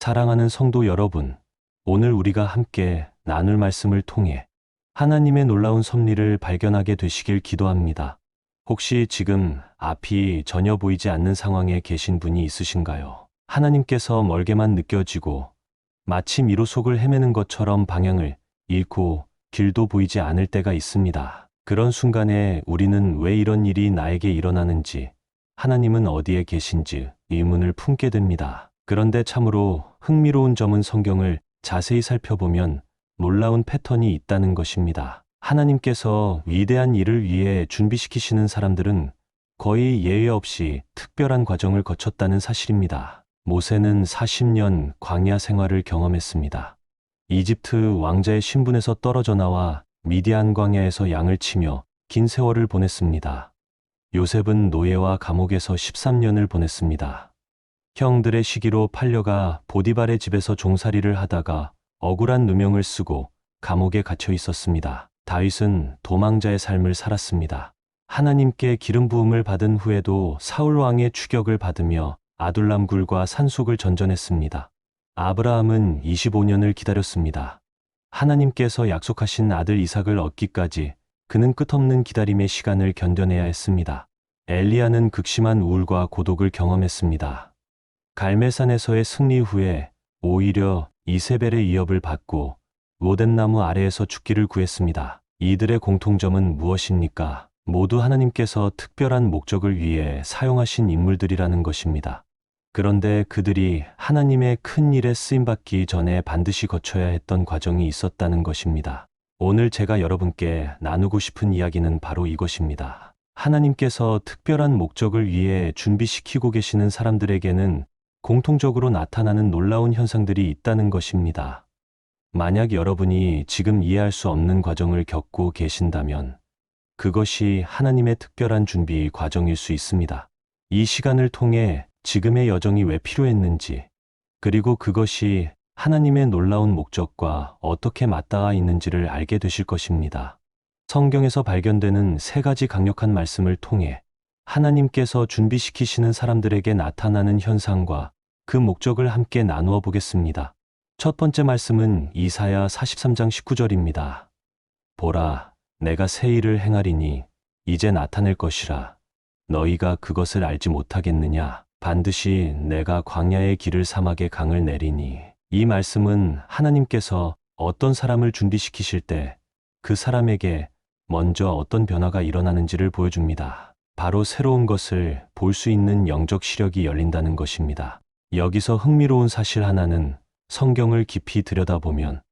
사랑하는 성도 여러분, 오늘 우리가 함께 나눌 말씀을 통해 하나님의 놀라운 섭리를 발견하게 되시길 기도합니다. 혹시 지금 앞이 전혀 보이지 않는 상황에 계신 분이 있으신가요? 하나님께서 멀게만 느껴지고 마치 미로 속을 헤매는 것처럼 방향을 잃고 길도 보이지 않을 때가 있습니다. 그런 순간에 우리는 왜 이런 일이 나에게 일어나는지, 하나님은 어디에 계신지 의문을 품게 됩니다. 그런데 참으로 흥미로운 점은 성경을 자세히 살펴보면 놀라운 패턴이 있다는 것입니다. 하나님께서 위대한 일을 위해 준비시키시는 사람들은 거의 예외 없이 특별한 과정을 거쳤다는 사실입니다. 모세는 40년 광야 생활을 경험했습니다. 이집트 왕자의 신분에서 떨어져 나와 미디안 광야에서 양을 치며 긴 세월을 보냈습니다. 요셉은 노예와 감옥에서 13년을 보냈습니다. 형들의 시기로 팔려가 보디발의 집에서 종살이를 하다가 억울한 누명을 쓰고 감옥에 갇혀 있었습니다. 다윗은 도망자의 삶을 살았습니다. 하나님께 기름 부음을 받은 후에도 사울 왕의 추격을 받으며 아둘람 굴과 산속을 전전했습니다. 아브라함은 25년을 기다렸습니다. 하나님께서 약속하신 아들 이삭을 얻기까지 그는 끝없는 기다림의 시간을 견뎌내야 했습니다. 엘리야는 극심한 우울과 고독을 경험했습니다. 갈멜산에서의 승리 후에 오히려 이세벨의 위협을 받고 로뎀나무 아래에서 죽기를 구했습니다. 이들의 공통점은 무엇입니까? 모두 하나님께서 특별한 목적을 위해 사용하신 인물들이라는 것입니다. 그런데 그들이 하나님의 큰 일에 쓰임받기 전에 반드시 거쳐야 했던 과정이 있었다는 것입니다. 오늘 제가 여러분께 나누고 싶은 이야기는 바로 이것입니다. 하나님께서 특별한 목적을 위해 준비시키고 계시는 사람들에게는 공통적으로 나타나는 놀라운 현상들이 있다는 것입니다. 만약 여러분이 지금 이해할 수 없는 과정을 겪고 계신다면 그것이 하나님의 특별한 준비 과정일 수 있습니다. 이 시간을 통해 지금의 여정이 왜 필요했는지, 그리고 그것이 하나님의 놀라운 목적과 어떻게 맞닿아 있는지를 알게 되실 것입니다. 성경에서 발견되는 세 가지 강력한 말씀을 통해 하나님께서 준비시키시는 사람들에게 나타나는 현상과 그 목적을 함께 나누어 보겠습니다. 첫 번째 말씀은 이사야 43장 19절입니다. 보라, 내가 새 일을 행하리니 이제 나타낼 것이라. 너희가 그것을 알지 못하겠느냐? 반드시 내가 광야의 길을 사막의 강을 내리니. 이 말씀은 하나님께서 어떤 사람을 준비시키실 때 그 사람에게 먼저 어떤 변화가 일어나는지를 보여줍니다. 바로 새로운 것을 볼 수 있는 영적 시력이 열린다는 것입니다. 여기서 흥미로운 사실 하나는 성경을 깊이 들여다보면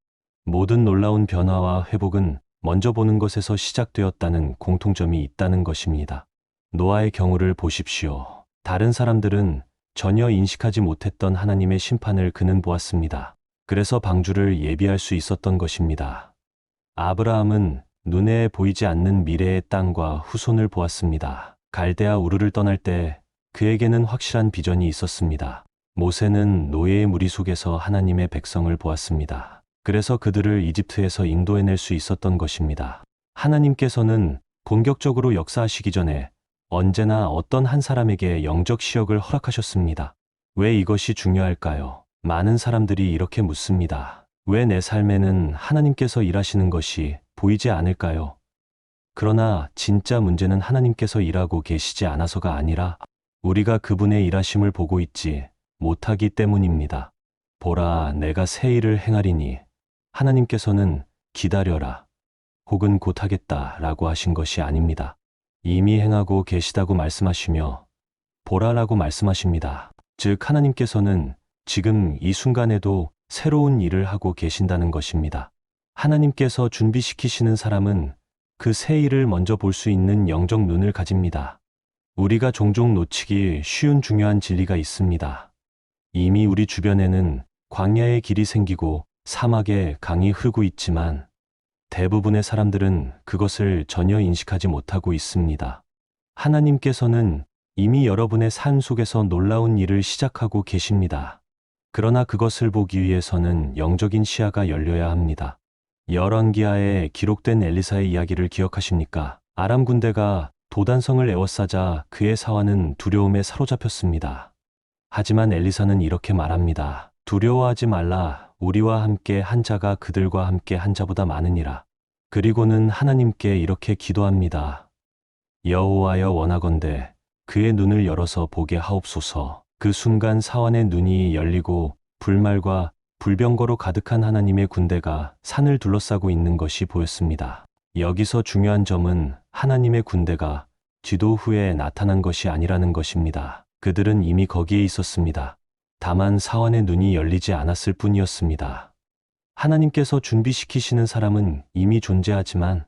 모든 놀라운 변화와 회복은 먼저 보는 것에서 시작되었다는 공통점이 있다는 것입니다. 노아의 경우를 보십시오. 다른 사람들은 전혀 인식하지 못했던 하나님의 심판을 그는 보았습니다. 그래서 방주를 예비할 수 있었던 것입니다. 아브라함은 눈에 보이지 않는 미래의 땅과 후손을 보았습니다. 갈대아 우르를 떠날 때 그에게는 확실한 비전이 있었습니다. 모세는 노예의 무리 속에서 하나님의 백성을 보았습니다. 그래서 그들을 이집트에서 인도해낼 수 있었던 것입니다. 하나님께서는 본격적으로 역사하시기 전에 언제나 어떤 한 사람에게 영적 시력을 허락하셨습니다. 왜 이것이 중요할까요? 많은 사람들이 이렇게 묻습니다. 왜 내 삶에는 하나님께서 일하시는 것이 보이지 않을까요? 그러나 진짜 문제는 하나님께서 일하고 계시지 않아서가 아니라 우리가 그분의 일하심을 보고 있지 못하기 때문입니다. 보라, 내가 새 일을 행하리니. 하나님께서는 기다려라 혹은 곧 하겠다 라고 하신 것이 아닙니다. 이미 행하고 계시다고 말씀하시며 보라라고 말씀하십니다. 즉 하나님께서는 지금 이 순간에도 새로운 일을 하고 계신다는 것입니다. 하나님께서 준비시키시는 사람은 그 새 일을 먼저 볼 수 있는 영적 눈을 가집니다. 우리가 종종 놓치기 쉬운 중요한 진리가 있습니다. 이미 우리 주변에는 광야의 길이 생기고 사막에 강이 흐르고 있지만 대부분의 사람들은 그것을 전혀 인식하지 못하고 있습니다. 하나님께서는 이미 여러분의 삶 속에서 놀라운 일을 시작하고 계십니다. 그러나 그것을 보기 위해서는 영적인 시야가 열려야 합니다. 열왕기하에 기록된 엘리사의 이야기를 기억하십니까? 아람 군대가 도단성을 에워싸자 그의 사환은 두려움에 사로잡혔습니다. 하지만 엘리사는 이렇게 말합니다. 두려워하지 말라. 우리와 함께 한 자가 그들과 함께 한 자보다 많으니라. 그리고는 하나님께 이렇게 기도합니다. 여호와여, 원하건대 그의 눈을 열어서 보게 하옵소서. 그 순간 사원의 눈이 열리고 불말과 불병거로 가득한 하나님의 군대가 산을 둘러싸고 있는 것이 보였습니다. 여기서 중요한 점은 하나님의 군대가 지도 후에 나타난 것이 아니라는 것입니다. 그들은 이미 거기에 있었습니다. 다만 사원의 눈이 열리지 않았을 뿐이었습니다. 하나님께서 준비시키시는 사람은 이미 존재하지만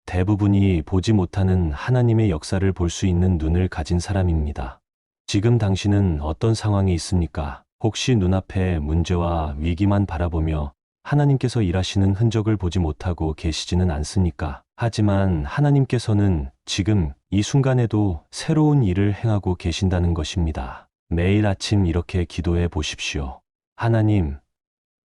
대부분이 보지 못하는 하나님의 역사를 볼 수 있는 눈을 가진 사람입니다. 지금 당신은 어떤 상황에 있습니까? 혹시 눈앞의 문제와 위기만 바라보며 하나님께서 일하시는 흔적을 보지 못하고 계시지는 않습니까? 하지만 하나님께서는 지금 이 순간에도 새로운 일을 행하고 계신다는 것입니다. 매일 아침 이렇게 기도해 보십시오. 하나님,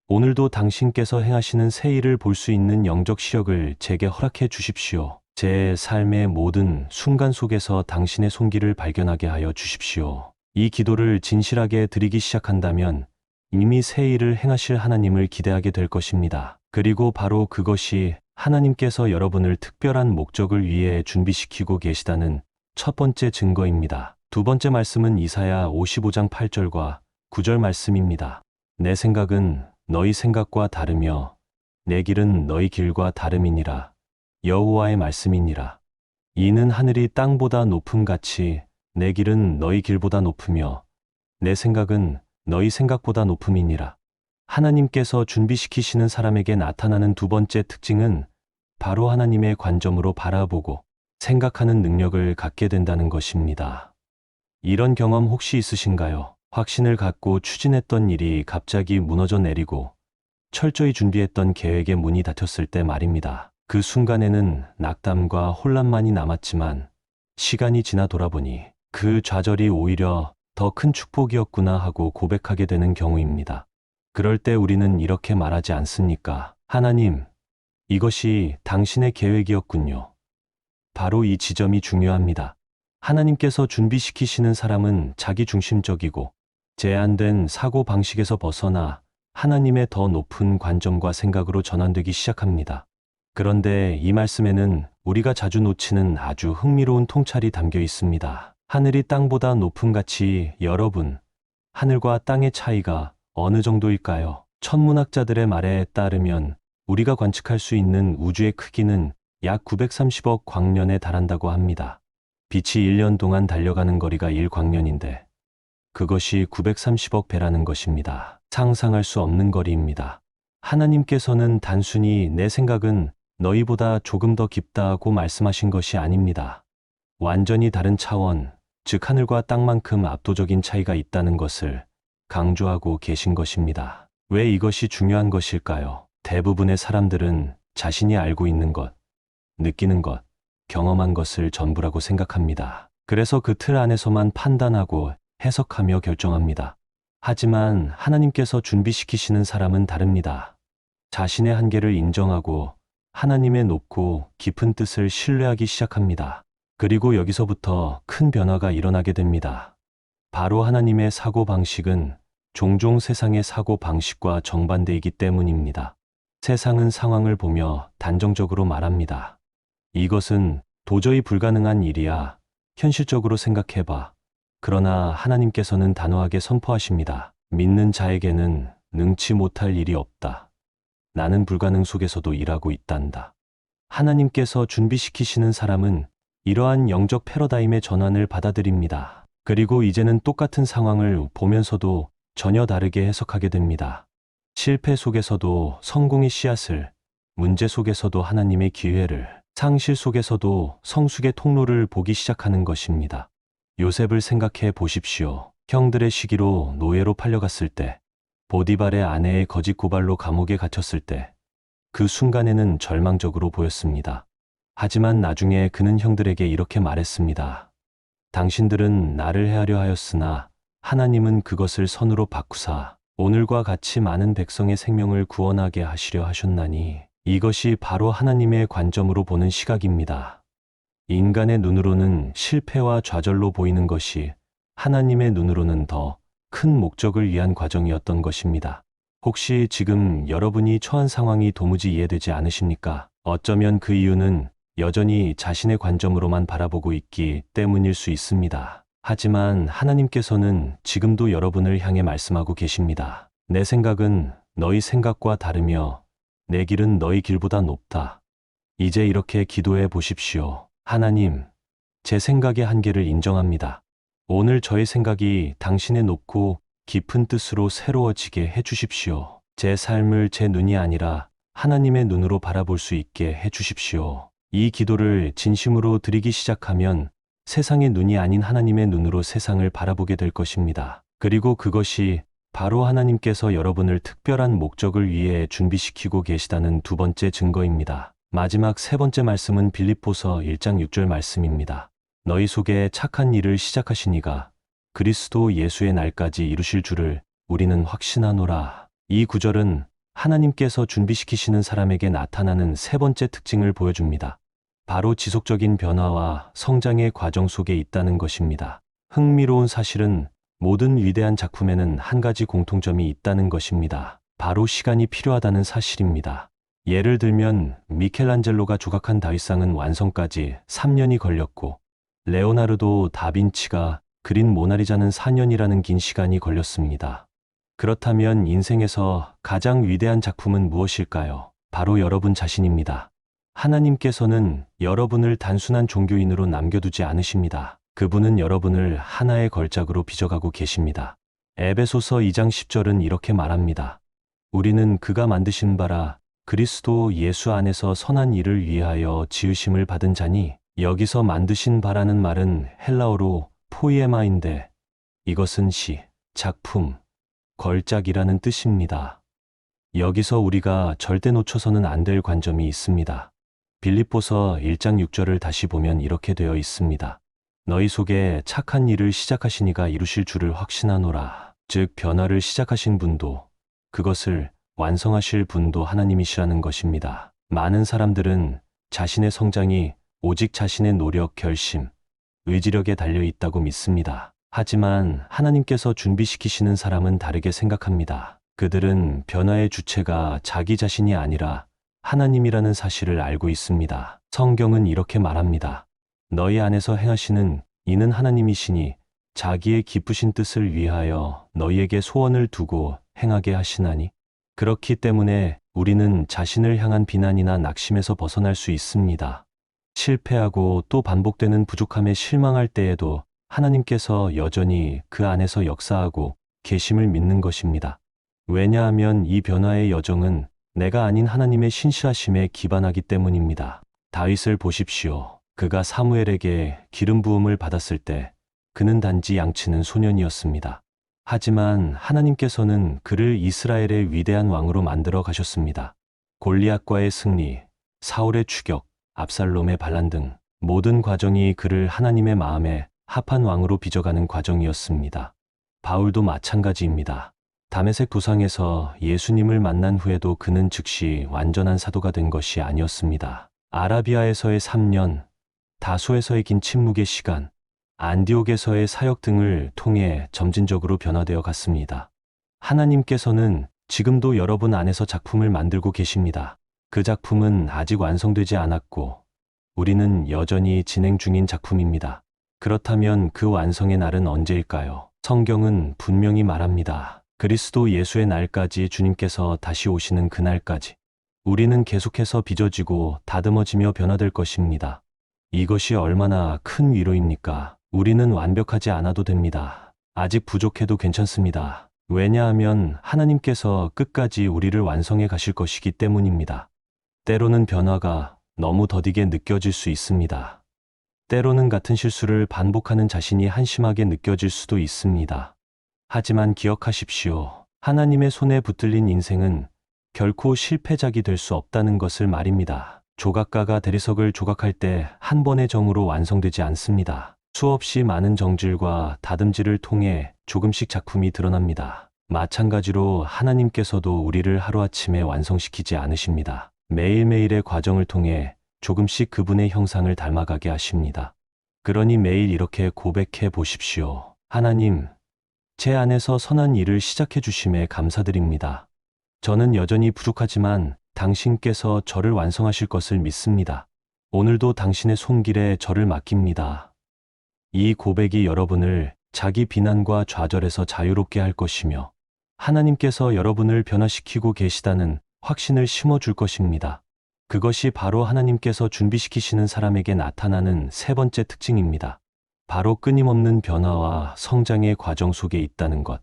오늘도 당신께서 행하시는 새 일을 볼 수 있는 영적 시력을 제게 허락해 주십시오. 제 삶의 모든 순간 속에서 당신의 손길을 발견하게 하여 주십시오. 이 기도를 진실하게 드리기 시작한다면 이미 새 일을 행하실 하나님을 기대하게 될 것입니다. 그리고 바로 그것이 하나님께서 여러분을 특별한 목적을 위해 준비시키고 계시다는 첫 번째 증거입니다. 두 번째 말씀은 이사야 55장 8절과 9절 말씀입니다. 내 생각은 너희 생각과 다르며 내 길은 너희 길과 다름이니라. 여호와의 말씀이니라. 이는 하늘이 땅보다 높음같이 내 길은 너희 길보다 높으며 내 생각은 너희 생각보다 높음이니라. 하나님께서 준비시키시는 사람에게 나타나는 두 번째 특징은 바로 하나님의 관점으로 바라보고 생각하는 능력을 갖게 된다는 것입니다. 이런 경험 혹시 있으신가요? 확신을 갖고 추진했던 일이 갑자기 무너져 내리고 철저히 준비했던 계획의 문이 닫혔을 때 말입니다. 그 순간에는 낙담과 혼란만이 남았지만 시간이 지나 돌아보니 그 좌절이 오히려 더 큰 축복이었구나 하고 고백하게 되는 경우입니다. 그럴 때 우리는 이렇게 말하지 않습니까? 하나님, 이것이 당신의 계획이었군요. 바로 이 지점이 중요합니다. 하나님께서 준비시키시는 사람은 자기중심적이고 제한된 사고 방식에서 벗어나 하나님의 더 높은 관점과 생각으로 전환되기 시작합니다. 그런데 이 말씀에는 우리가 자주 놓치는 아주 흥미로운 통찰이 담겨 있습니다. 하늘이 땅보다 높음같이 여러분, 하늘과 땅의 차이가 어느 정도일까요? 천문학자들의 말에 따르면 우리가 관측할 수 있는 우주의 크기는 약 930억 광년에 달한다고 합니다. 빛이 1년 동안 달려가는 거리가 1광년인데 그것이 930억 배라는 것입니다. 상상할 수 없는 거리입니다. 하나님께서는 단순히 내 생각은 너희보다 조금 더 깊다고 말씀하신 것이 아닙니다. 완전히 다른 차원, 즉 하늘과 땅만큼 압도적인 차이가 있다는 것을 강조하고 계신 것입니다. 왜 이것이 중요한 것일까요? 대부분의 사람들은 자신이 알고 있는 것, 느끼는 것, 경험한 것을 전부라고 생각합니다. 그래서 그 틀 안에서만 판단하고 해석하며 결정합니다. 하지만 하나님께서 준비시키시는 사람은 다릅니다. 자신의 한계를 인정하고 하나님의 높고 깊은 뜻을 신뢰하기 시작합니다. 그리고 여기서부터 큰 변화가 일어나게 됩니다. 바로 하나님의 사고 방식은 종종 세상의 사고 방식과 정반대이기 때문입니다. 세상은 상황을 보며 단정적으로 말합니다. 이것은 도저히 불가능한 일이야. 현실적으로 생각해봐. 그러나 하나님께서는 단호하게 선포하십니다. 믿는 자에게는 능치 못할 일이 없다. 나는 불가능 속에서도 일하고 있단다. 하나님께서 준비시키시는 사람은 이러한 영적 패러다임의 전환을 받아들입니다. 그리고 이제는 똑같은 상황을 보면서도 전혀 다르게 해석하게 됩니다. 실패 속에서도 성공의 씨앗을, 문제 속에서도 하나님의 기회를, 상실 속에서도 성숙의 통로를 보기 시작하는 것입니다. 요셉을 생각해 보십시오. 형들의 시기로 노예로 팔려갔을 때, 보디발의 아내의 거짓 고발로 감옥에 갇혔을 때, 그 순간에는 절망적으로 보였습니다. 하지만 나중에 그는 형들에게 이렇게 말했습니다. 당신들은 나를 해하려 하였으나 하나님은 그것을 선으로 바꾸사 오늘과 같이 많은 백성의 생명을 구원하게 하시려 하셨나니 이것이 바로 하나님의 관점으로 보는 시각입니다. 인간의 눈으로는 실패와 좌절로 보이는 것이 하나님의 눈으로는 더 큰 목적을 위한 과정이었던 것입니다. 혹시 지금 여러분이 처한 상황이 도무지 이해되지 않으십니까? 어쩌면 그 이유는 여전히 자신의 관점으로만 바라보고 있기 때문일 수 있습니다. 하지만 하나님께서는 지금도 여러분을 향해 말씀하고 계십니다. 내 생각은 너희 생각과 다르며 내 길은 너희 길보다 높다. 이제 이렇게 기도해 보십시오. 하나님, 제 생각의 한계를 인정합니다. 오늘 저의 생각이 당신의 높고 깊은 뜻으로 새로워지게 해 주십시오. 제 삶을 제 눈이 아니라 하나님의 눈으로 바라볼 수 있게 해 주십시오. 이 기도를 진심으로 드리기 시작하면 세상의 눈이 아닌 하나님의 눈으로 세상을 바라보게 될 것입니다. 그리고 그것이 바로 하나님께서 여러분을 특별한 목적을 위해 준비시키고 계시다는 두 번째 증거입니다. 마지막 세 번째 말씀은 빌립보서 1장 6절 말씀입니다. 너희 속에 착한 일을 시작하시니가 그리스도 예수의 날까지 이루실 줄을 우리는 확신하노라. 이 구절은 하나님께서 준비시키시는 사람에게 나타나는 세 번째 특징을 보여줍니다. 바로 지속적인 변화와 성장의 과정 속에 있다는 것입니다. 흥미로운 사실은 모든 위대한 작품에는 한 가지 공통점이 있다는 것입니다. 바로 시간이 필요하다는 사실입니다. 예를 들면 미켈란젤로가 조각한 다윗상은 완성까지 3년이 걸렸고 레오나르도 다빈치가 그린 모나리자는 4년이라는 긴 시간이 걸렸습니다. 그렇다면 인생에서 가장 위대한 작품은 무엇일까요? 바로 여러분 자신입니다. 하나님께서는 여러분을 단순한 종교인으로 남겨두지 않으십니다. 그분은 여러분을 하나의 걸작으로 빚어가고 계십니다. 에베소서 2장 10절은 이렇게 말합니다. 우리는 그가 만드신 바라 그리스도 예수 안에서 선한 일을 위하여 지으심을 받은 자니, 여기서 만드신 바라는 말은 헬라어로 포이에마인데 이것은 시, 작품, 걸작이라는 뜻입니다. 여기서 우리가 절대 놓쳐서는 안 될 관점이 있습니다. 빌립보서 1장 6절을 다시 보면 이렇게 되어 있습니다. 너희 속에 착한 일을 시작하시니가 이루실 줄을 확신하노라. 즉 변화를 시작하신 분도 그것을 완성하실 분도 하나님이시라는 것입니다. 많은 사람들은 자신의 성장이 오직 자신의 노력, 결심, 의지력에 달려 있다고 믿습니다. 하지만 하나님께서 준비시키시는 사람은 다르게 생각합니다. 그들은 변화의 주체가 자기 자신이 아니라 하나님이라는 사실을 알고 있습니다. 성경은 이렇게 말합니다. 너희 안에서 행하시는 이는 하나님이시니 자기의 기쁘신 뜻을 위하여 너희에게 소원을 두고 행하게 하시나니. 그렇기 때문에 우리는 자신을 향한 비난이나 낙심에서 벗어날 수 있습니다. 실패하고 또 반복되는 부족함에 실망할 때에도 하나님께서 여전히 그 안에서 역사하고 계심을 믿는 것입니다. 왜냐하면 이 변화의 여정은 내가 아닌 하나님의 신실하심에 기반하기 때문입니다. 다윗을 보십시오. 그가 사무엘에게 기름 부음을 받았을 때 그는 단지 양치는 소년이었습니다. 하지만 하나님께서는 그를 이스라엘의 위대한 왕으로 만들어 가셨습니다. 골리앗과의 승리, 사울의 추격, 압살롬의 반란 등 모든 과정이 그를 하나님의 마음에 합한 왕으로 빚어가는 과정이었습니다. 바울도 마찬가지입니다. 다메섹 도상에서 예수님을 만난 후에도 그는 즉시 완전한 사도가 된 것이 아니었습니다. 아라비아에서의 3년, 다소에서의 긴 침묵의 시간, 안디옥에서의 사역 등을 통해 점진적으로 변화되어 갔습니다. 하나님께서는 지금도 여러분 안에서 작품을 만들고 계십니다. 그 작품은 아직 완성되지 않았고 우리는 여전히 진행 중인 작품입니다. 그렇다면 그 완성의 날은 언제일까요? 성경은 분명히 말합니다. 그리스도 예수의 날까지, 주님께서 다시 오시는 그날까지 우리는 계속해서 빚어지고 다듬어지며 변화될 것입니다. 이것이 얼마나 큰 위로입니까? 우리는 완벽하지 않아도 됩니다. 아직 부족해도 괜찮습니다. 왜냐하면 하나님께서 끝까지 우리를 완성해 가실 것이기 때문입니다. 때로는 변화가 너무 더디게 느껴질 수 있습니다. 때로는 같은 실수를 반복하는 자신이 한심하게 느껴질 수도 있습니다. 하지만 기억하십시오. 하나님의 손에 붙들린 인생은 결코 실패작이 될 수 없다는 것을 말입니다. 조각가가 대리석을 조각할 때 한 번의 정으로 완성되지 않습니다. 수없이 많은 정질과 다듬질을 통해 조금씩 작품이 드러납니다. 마찬가지로 하나님께서도 우리를 하루아침에 완성시키지 않으십니다. 매일매일의 과정을 통해 조금씩 그분의 형상을 닮아가게 하십니다. 그러니 매일 이렇게 고백해 보십시오. 하나님, 제 안에서 선한 일을 시작해 주심에 감사드립니다. 저는 여전히 부족하지만 당신께서 저를 완성하실 것을 믿습니다. 오늘도 당신의 손길에 저를 맡깁니다. 이 고백이 여러분을 자기 비난과 좌절에서 자유롭게 할 것이며 하나님께서 여러분을 변화시키고 계시다는 확신을 심어줄 것입니다. 그것이 바로 하나님께서 준비시키시는 사람에게 나타나는 세 번째 특징입니다. 바로 끊임없는 변화와 성장의 과정 속에 있다는 것.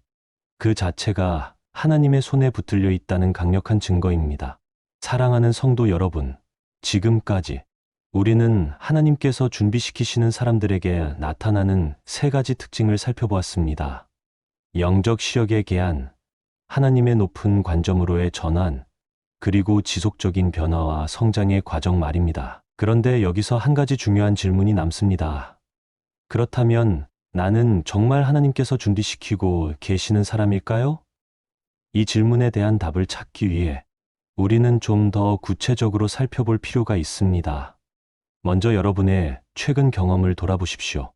그 자체가 하나님의 손에 붙들려 있다는 강력한 증거입니다. 사랑하는 성도 여러분, 지금까지 우리는 하나님께서 준비시키시는 사람들에게 나타나는 세 가지 특징을 살펴보았습니다. 영적 시력의 개안, 하나님의 높은 관점으로의 전환, 그리고 지속적인 변화와 성장의 과정 말입니다. 그런데 여기서 한 가지 중요한 질문이 남습니다. 그렇다면 나는 정말 하나님께서 준비시키고 계시는 사람일까요? 이 질문에 대한 답을 찾기 위해 우리는 좀 더 구체적으로 살펴볼 필요가 있습니다. 먼저 여러분의 최근 경험을 돌아보십시오.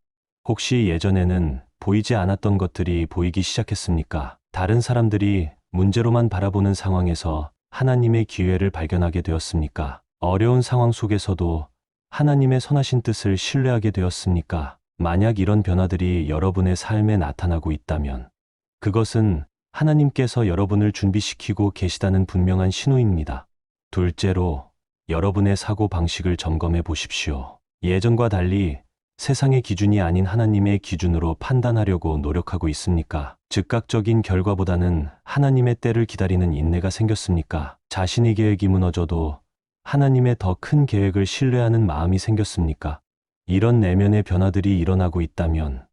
혹시 예전에는 보이지 않았던 것들이 보이기 시작했습니까? 다른 사람들이 문제로만 바라보는 상황에서 하나님의 기회를 발견하게 되었습니까? 어려운 상황 속에서도 하나님의 선하신 뜻을 신뢰하게 되었습니까? 만약 이런 변화들이 여러분의 삶에 나타나고 있다면 그것은 하나님께서 여러분을 준비시키고 계시다는 분명한 신호입니다. 둘째로, 여러분의 사고 방식을 점검해 보십시오. 예전과 달리 세상의 기준이 아닌 하나님의 기준으로 판단하려고 노력하고 있습니까? 즉각적인 결과보다는 하나님의 때를 기다리는 인내가 생겼습니까? 자신의 계획이 무너져도 하나님의 더 큰 계획을 신뢰하는 마음이 생겼습니까? 이런 내면의 변화들이 일어나고 있다면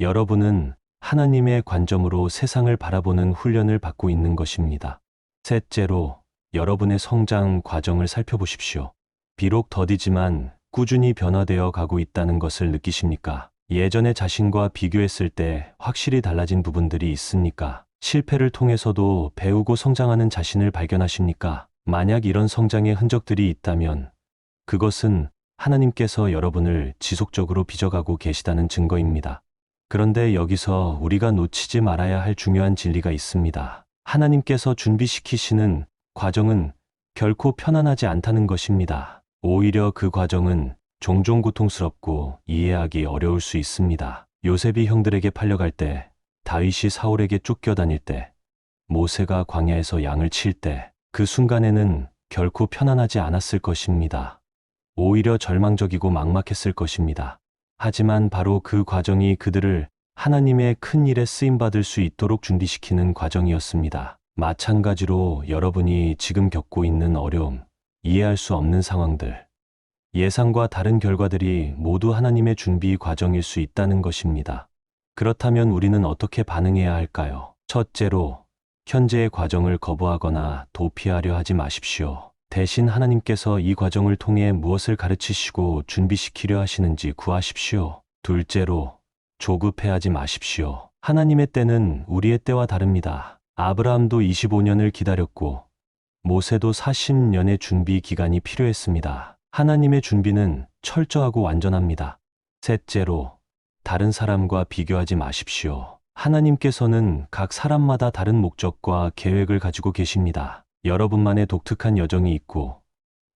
여러분은 하나님의 관점으로 세상을 바라보는 훈련을 받고 있는 것입니다. 셋째로, 여러분의 성장 과정을 살펴보십시오. 비록 더디지만 꾸준히 변화되어 가고 있다는 것을 느끼십니까? 예전의 자신과 비교했을 때 확실히 달라진 부분들이 있습니까? 실패를 통해서도 배우고 성장하는 자신을 발견하십니까? 만약 이런 성장의 흔적들이 있다면 그것은 하나님께서 여러분을 지속적으로 빚어가고 계시다는 증거입니다. 그런데 여기서 우리가 놓치지 말아야 할 중요한 진리가 있습니다. 하나님께서 준비시키시는 과정은 결코 편안하지 않다는 것입니다. 오히려 그 과정은 종종 고통스럽고 이해하기 어려울 수 있습니다. 요셉이 형들에게 팔려갈 때, 다윗이 사울에게 쫓겨다닐 때, 모세가 광야에서 양을 칠 때, 그 순간에는 결코 편안하지 않았을 것입니다. 오히려 절망적이고 막막했을 것입니다. 하지만 바로 그 과정이 그들을 하나님의 큰 일에 쓰임받을 수 있도록 준비시키는 과정이었습니다. 마찬가지로 여러분이 지금 겪고 있는 어려움, 이해할 수 없는 상황들, 예상과 다른 결과들이 모두 하나님의 준비 과정일 수 있다는 것입니다. 그렇다면 우리는 어떻게 반응해야 할까요? 첫째로, 현재의 과정을 거부하거나 도피하려 하지 마십시오. 대신 하나님께서 이 과정을 통해 무엇을 가르치시고 준비시키려 하시는지 구하십시오. 둘째로, 조급해하지 마십시오. 하나님의 때는 우리의 때와 다릅니다. 아브라함도 25년을 기다렸고 모세도 40년의 준비 기간이 필요했습니다. 하나님의 준비는 철저하고 완전합니다. 셋째로, 다른 사람과 비교하지 마십시오. 하나님께서는 각 사람마다 다른 목적과 계획을 가지고 계십니다. 여러분만의 독특한 여정이 있고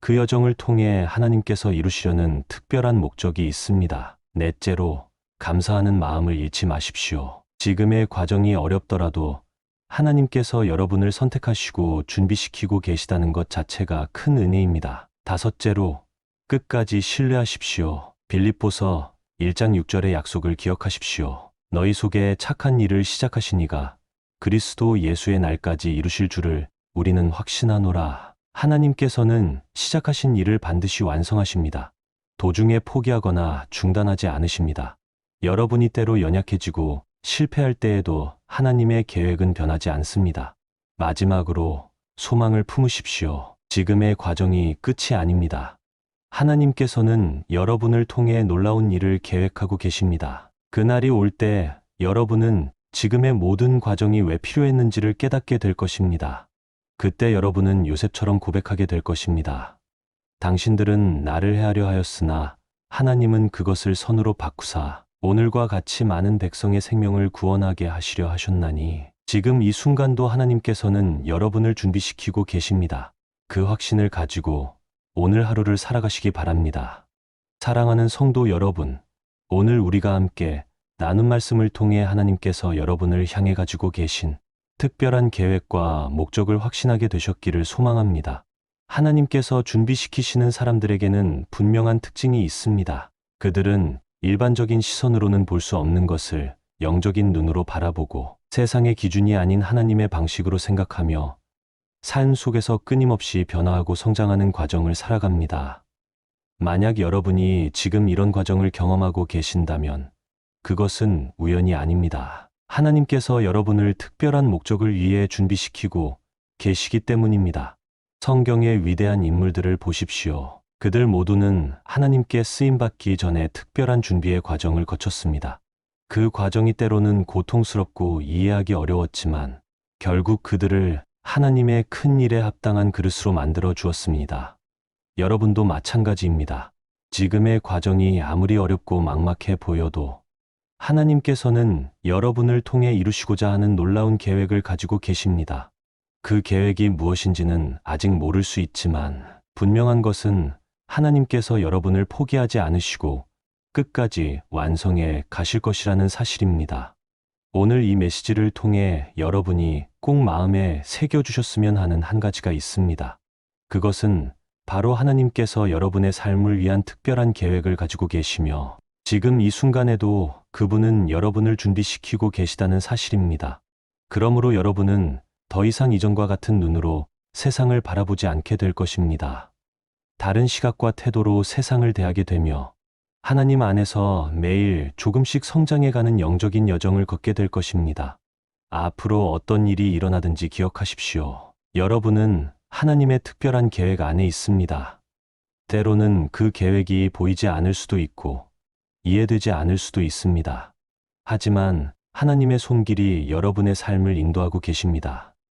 그 여정을 통해 하나님께서 이루시려는 특별한 목적이 있습니다. 넷째로, 감사하는 마음을 잃지 마십시오. 지금의 과정이 어렵더라도 하나님께서 여러분을 선택하시고 준비시키고 계시다는 것 자체가 큰 은혜입니다. 다섯째로, 끝까지 신뢰하십시오. 빌립보서 1장 6절의 약속을 기억하십시오. 너희 속에 착한 일을 시작하신 이가 그리스도 예수의 날까지 이루실 줄을 우리는 확신하노라. 하나님께서는 시작하신 일을 반드시 완성하십니다. 도중에 포기하거나 중단하지 않으십니다. 여러분이 때로 연약해지고 실패할 때에도 하나님의 계획은 변하지 않습니다. 마지막으로 소망을 품으십시오. 지금의 과정이 끝이 아닙니다. 하나님께서는 여러분을 통해 놀라운 일을 계획하고 계십니다. 그날이 올 때 여러분은 지금의 모든 과정이 왜 필요했는지를 깨닫게 될 것입니다. 그때 여러분은 요셉처럼 고백하게 될 것입니다. 당신들은 나를 해하려 하였으나 하나님은 그것을 선으로 바꾸사 오늘과 같이 많은 백성의 생명을 구원하게 하시려 하셨나니 지금 이 순간도 하나님께서는 여러분을 준비시키고 계십니다. 그 확신을 가지고 오늘 하루를 살아가시기 바랍니다. 사랑하는 성도 여러분, 오늘 우리가 함께 나눈 말씀을 통해 하나님께서 여러분을 향해 가지고 계신 특별한 계획과 목적을 확신하게 되셨기를 소망합니다. 하나님께서 준비시키시는 사람들에게는 분명한 특징이 있습니다. 그들은 일반적인 시선으로는 볼 수 없는 것을 영적인 눈으로 바라보고 세상의 기준이 아닌 하나님의 방식으로 생각하며 삶 속에서 끊임없이 변화하고 성장하는 과정을 살아갑니다. 만약 여러분이 지금 이런 과정을 경험하고 계신다면 그것은 우연이 아닙니다. 하나님께서 여러분을 특별한 목적을 위해 준비시키고 계시기 때문입니다. 성경의 위대한 인물들을 보십시오. 그들 모두는 하나님께 쓰임받기 전에 특별한 준비의 과정을 거쳤습니다. 그 과정이 때로는 고통스럽고 이해하기 어려웠지만 결국 그들을 하나님의 큰 일에 합당한 그릇으로 만들어 주었습니다. 여러분도 마찬가지입니다. 지금의 과정이 아무리 어렵고 막막해 보여도 하나님께서는 여러분을 통해 이루시고자 하는 놀라운 계획을 가지고 계십니다. 그 계획이 무엇인지는 아직 모를 수 있지만 분명한 것은 하나님께서 여러분을 포기하지 않으시고 끝까지 완성해 가실 것이라는 사실입니다. 오늘 이 메시지를 통해 여러분이 꼭 마음에 새겨주셨으면 하는 한 가지가 있습니다. 그것은 바로 하나님께서 여러분의 삶을 위한 특별한 계획을 가지고 계시며 지금 이 순간에도 그분은 여러분을 준비시키고 계시다는 사실입니다. 그러므로 여러분은 더 이상 이전과 같은 눈으로 세상을 바라보지 않게 될 것입니다. 다른 시각과 태도로 세상을 대하게 되며 하나님 안에서 매일 조금씩 성장해가는 영적인 여정을 걷게 될 것입니다. 앞으로 어떤 일이 일어나든지 기억하십시오. 여러분은 하나님의 특별한 계획 안에 있습니다. 때로는 그 계획이 보이지 않을 수도 있고 이해되지 않을 수도 있습니다. 하지만 하나님의 손길이 여러분의 삶을 인도하고 계십니다.